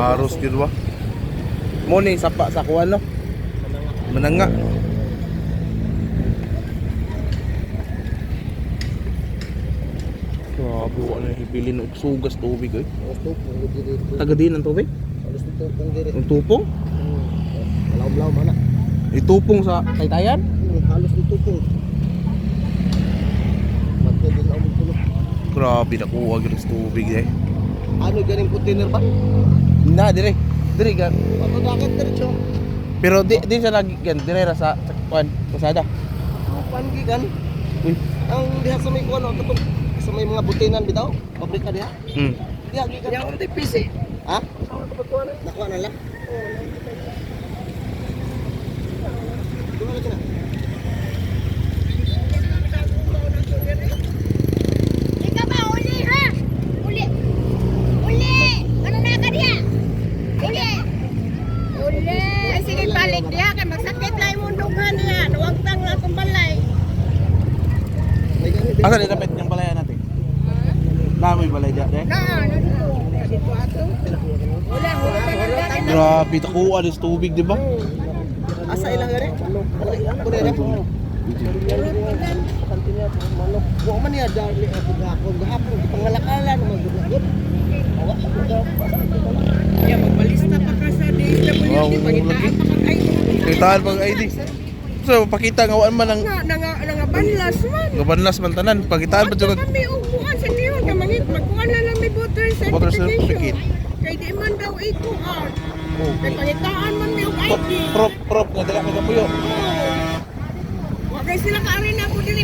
Aros gyud ba? Mo ni sapa sa kuan no. Mananga. Grabe wala na hibilin og sugas tubig oy. Taga din ang tubig? Alos dito pang diri. Ang tupong? Laom-laom mana. Itupong sa Taytayan? Halos dito po. Magdadil na mo tulo. Grabe nakuha gyud sa tubig eh. Ano ganing container ba? Na dire. Dire gan. Ano dagat diretso? Pero di sa lagi gan dire ra sa kuan, pasada. Pangigan. Uy. Ang diha sa may kuan katong sa may mga butinan bitaw, pabrika diha. Diha gikan. Yang unti PC. Ha? Nakuha na lang. Tulo na. Ikaw ba uli ha? Uli. Uli. Ano na ka diya? Uli. Uli. Ay sige balik diya kay magsakit lang imong dughan niya. Huwag tang nga akong balay. Asa ni dapat yung balaya natin? Namoy balay diya eh. Dito ato. Wala dati. Grabe takuha sa tubig di ba? Asa ilang gari? Kunera. Wa man ya dali ako gahapon pangalakalan magdugod. Awa ako daw. Ya magbalista pa ka sa DSWD pagitaan pa kag ID. Kitaan pag ID. So pakita nga waan man ang Nangabanlas man. gabanlas man tanan. Pakitaan pa jud Kami upuan sa tiyon ka mangit magkuhan na lang may voter Voter certification. certificate. Kay di man daw ikuan. Oh. Kay pangitaan man may og ID. Prop nga dala ka puyo. Wa kay sila ka arin ako dili